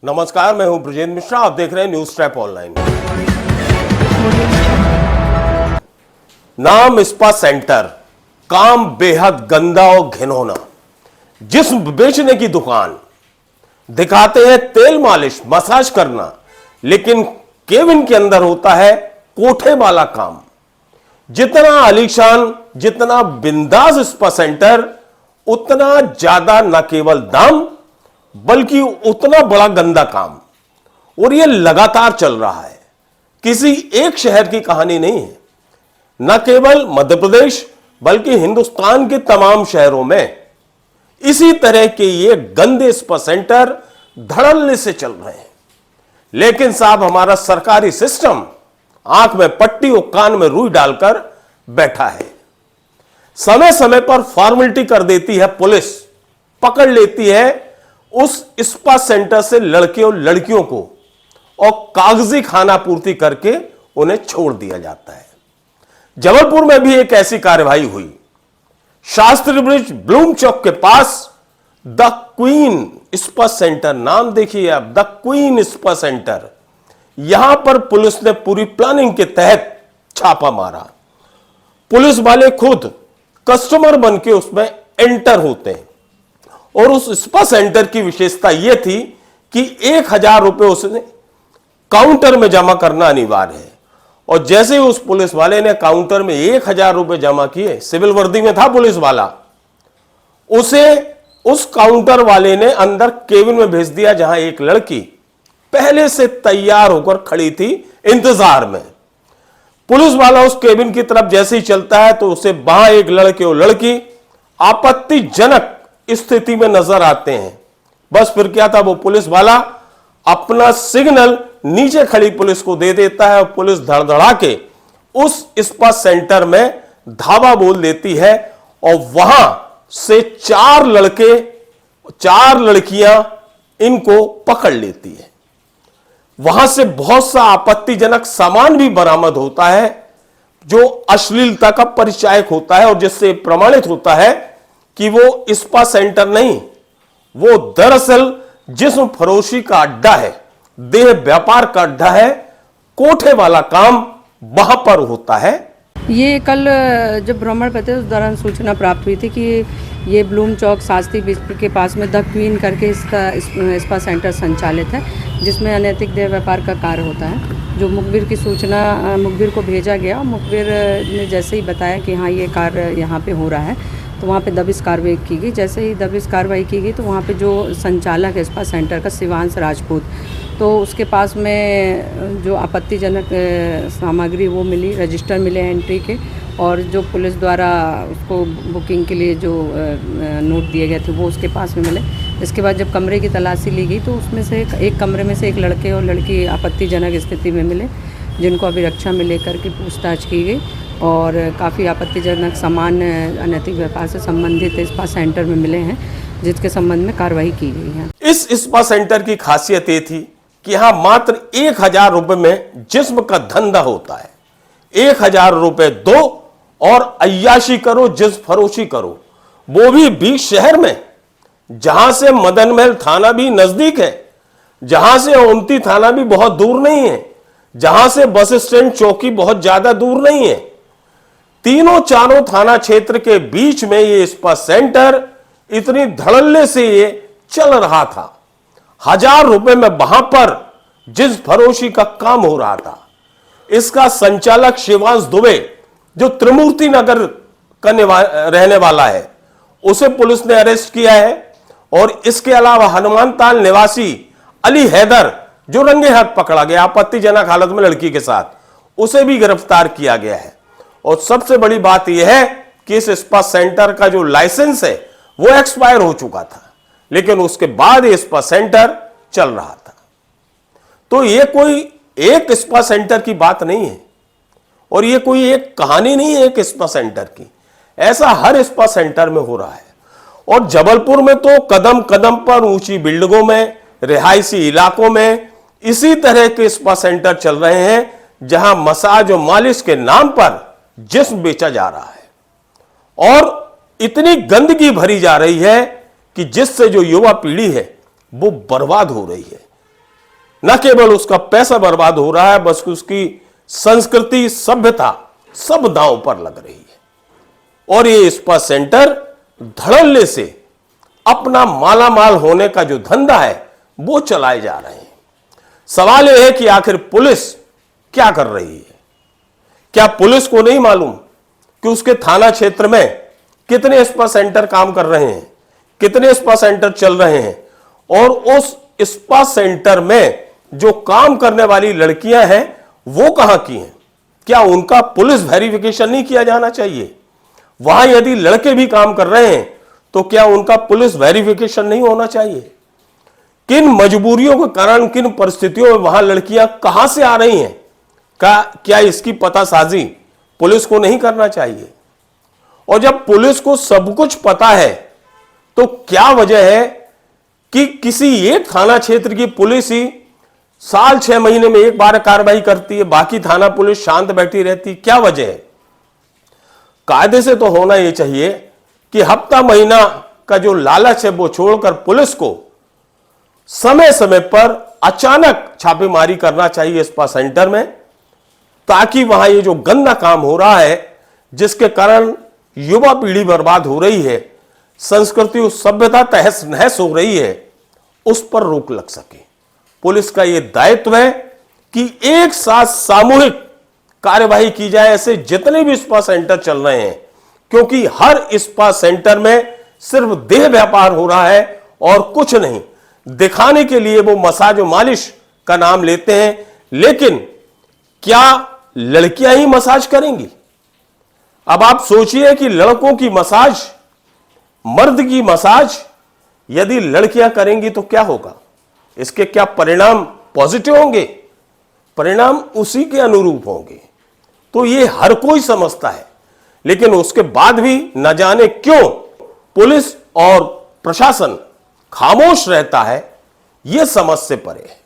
नमस्कार, मैं हूं ब्रजेंद्र मिश्रा। आप देख रहे हैं न्यूज ट्रैप ऑनलाइन। नाम स्पा सेंटर, काम बेहद गंदा और घिनौना। जिस्म बेचने की दुकान, दिखाते हैं तेल मालिश मसाज करना, लेकिन केबिन के अंदर होता है कोठे वाला काम। जितना आलीशान, जितना बिंदास स्पा सेंटर, उतना ज्यादा न केवल दाम बल्कि उतना बड़ा गंदा काम। और यह लगातार चल रहा है, किसी एक शहर की कहानी नहीं है। न केवल मध्य प्रदेश बल्कि हिंदुस्तान के तमाम शहरों में इसी तरह के ये गंदे स्पा सेंटर धड़ल्ले से चल रहे हैं। लेकिन साहब, हमारा सरकारी सिस्टम आंख में पट्टी और कान में रुई डालकर बैठा है। समय समय पर फॉर्मेलिटी कर देती है पुलिस, पकड़ लेती है उस स्पा सेंटर से लड़के और लड़कियों को और कागजी खाना पूर्ति करके उन्हें छोड़ दिया जाता है। जबलपुर में भी एक ऐसी कार्यवाही हुई। शास्त्री ब्रिज ब्लूम चौक के पास द क्वीन स्पा सेंटर, नाम देखिए आप, द क्वीन स्पा सेंटर। यहां पर पुलिस ने पूरी प्लानिंग के तहत छापा मारा। पुलिस वाले खुद कस्टमर बन के उसमें एंटर होते हैं। और उस स्पा सेंटर की विशेषता यह थी कि 1,000 रुपए उसने काउंटर में जमा करना अनिवार्य है। और जैसे ही उस पुलिस वाले ने काउंटर में 1,000 रुपए जमा किए, सिविल वर्दी में था पुलिस वाला, उसे उस काउंटर वाले ने अंदर केबिन में भेज दिया, जहां एक लड़की पहले से तैयार होकर खड़ी थी इंतजार में। पुलिस वाला उस केबिन की तरफ जैसे ही चलता है तो उसे वहां एक लड़के और लड़की आपत्तिजनक स्थिति में नजर आते हैं। बस फिर क्या था, वो पुलिस वाला अपना सिग्नल नीचे खड़ी पुलिस को दे देता है और पुलिस धड़धड़ा के उस स्पा सेंटर में धावा बोल देती है। और वहां से 4 लड़के 4 लड़कियां इनको पकड़ लेती है। वहां से बहुत सा आपत्तिजनक सामान भी बरामद होता है, जो अश्लीलता का परिचायक होता है और जिससे प्रमाणित होता है कि वो स्पा सेंटर नहीं, वो दरअसल जिस्म फरोशी का अड्डा है, देह व्यापार का अड्डा है। कोठे वाला काम वहां पर होता है। ये कल जब भ्रमण पर थे उस दौरान सूचना प्राप्त हुई थी कि ये ब्लूम चौक शास्त्री ब्रिज के पास में द क्वीन करके इसका स्पा सेंटर संचालित है, जिसमें अनैतिक देह व्यापार का कार्य होता है। जो मुखबिर की सूचना मुखबिर को भेजा गया, मुखबिर ने जैसे ही बताया कि हाँ ये कार्य यहाँ पे हो रहा है, तो वहाँ पे दबिश कार्रवाई की गई। जैसे ही दबिश कार्रवाई की गई तो वहाँ पे जो संचालक है स्पा सेंटर का, शिवांश राजपूत, तो उसके पास में जो आपत्तिजनक सामग्री वो मिली, रजिस्टर मिले एंट्री के, और जो पुलिस द्वारा उसको बुकिंग के लिए जो नोट दिए गए थे वो उसके पास में मिले। इसके बाद जब कमरे की तलाशी ली गई तो उसमें से एक कमरे में से एक लड़के और लड़की आपत्तिजनक स्थिति में मिले, जिनको अभिरक्षा में लेकर के पूछताछ की गई। और काफ़ी आपत्तिजनक सामान अनैतिक व्यापार से संबंधित स्पा सेंटर में मिले हैं, जिसके संबंध में कार्रवाई की गई है। इस स्पा सेंटर की खासियत ये थी कि यहां मात्र 1,000 रुपए में जिस्म का धंधा होता है। 1,000 रुपए दो और अय्याशी करो, जिस्म फरोशी करो, वो भी बीच शहर में, जहां से मदन महल थाना भी नजदीक है, जहां से ओमती थाना भी बहुत दूर नहीं है, जहां से बस स्टैंड चौकी बहुत ज्यादा दूर नहीं है। तीनों चारों थाना क्षेत्र के बीच में ये स्पा सेंटर इतनी धड़ल्ले से ये चल रहा था। 1,000 रुपए में वहां पर जिस फरोशी का काम हो रहा था। इसका संचालक शिवांश दुबे, जो त्रिमूर्ति नगर का रहने वाला है, उसे पुलिस ने अरेस्ट किया है। और इसके अलावा हनुमान ताल निवासी अली हैदर, जो रंगे हाथ पकड़ा गया आपत्तिजनक हालत में लड़की के साथ, उसे भी गिरफ्तार किया गया है। और सबसे बड़ी बात यह है कि इस स्पा सेंटर का जो लाइसेंस है वो एक्सपायर हो चुका था, लेकिन उसके बाद ये स्पा सेंटर चल रहा था। तो ये कोई एक स्पा सेंटर की बात नहीं है और ये कोई एक कहानी नहीं है एक स्पा सेंटर की। ऐसा हर स्पा सेंटर में हो रहा है। और जबलपुर में तो कदम कदम पर ऊंची बिल्डिंगों में, रिहायशी इलाकों में इसी तरह के स्पा सेंटर चल रहे हैं, जहां मसाज और मालिश के नाम पर जिस्म बेचा जा रहा है। और इतनी गंदगी भरी जा रही है कि जिससे जो युवा पीढ़ी है वो बर्बाद हो रही है। न केवल उसका पैसा बर्बाद हो रहा है, बस उसकी संस्कृति, सभ्यता सब दांव पर लग रही है। और ये स्पा सेंटर धड़ल्ले से अपना मालामाल होने का जो धंधा है वो चलाए जा रहे हैं। सवाल यह है कि आखिर पुलिस क्या कर रही है? क्या पुलिस को नहीं मालूम कि उसके थाना क्षेत्र में कितने स्पा सेंटर काम कर रहे हैं, कितने स्पा सेंटर चल रहे हैं, और उस स्पा सेंटर में जो काम करने वाली लड़कियां हैं वो कहां की हैं? क्या उनका पुलिस वेरिफिकेशन नहीं किया जाना चाहिए? वहां यदि लड़के भी काम कर रहे हैं तो क्या उनका पुलिस वेरिफिकेशन नहीं होना चाहिए? किन मजबूरियों के कारण, किन परिस्थितियों में वहां लड़कियां कहां से आ रही हैं, क्या इसकी पतासाजी पुलिस को नहीं करना चाहिए? और जब पुलिस को सब कुछ पता है तो क्या वजह है कि किसी एक थाना क्षेत्र की पुलिस ही साल 6 महीने में एक बार कार्रवाई करती है, बाकी थाना पुलिस शांत बैठी रहती? क्या वजह है? कायदे से तो होना यह चाहिए कि हफ्ता महीना का जो लालच है वो छोड़कर पुलिस को समय समय पर अचानक छापेमारी करना चाहिए स्पा सेंटर में, ताकि वहां ये जो गंदा काम हो रहा है जिसके कारण युवा पीढ़ी बर्बाद हो रही है, संस्कृति और सभ्यता तहस नहस हो रही है, उस पर रोक लग सके। पुलिस का यह दायित्व है कि एक साथ सामूहिक कार्यवाही की जाए ऐसे जितने भी स्पा सेंटर चल रहे हैं, क्योंकि हर स्पा सेंटर में सिर्फ देह व्यापार हो रहा है और कुछ नहीं। दिखाने के लिए वो मसाज और मालिश का नाम लेते हैं, लेकिन क्या लड़कियां ही मसाज करेंगी? अब आप सोचिए कि लड़कों की मसाज, मर्द की मसाज यदि लड़कियां करेंगी तो क्या होगा? इसके क्या परिणाम पॉजिटिव होंगे? परिणाम उसी के अनुरूप होंगे। तो ये हर कोई समझता है, लेकिन उसके बाद भी न जाने क्यों पुलिस और प्रशासन खामोश रहता है, यह समझ से परे है।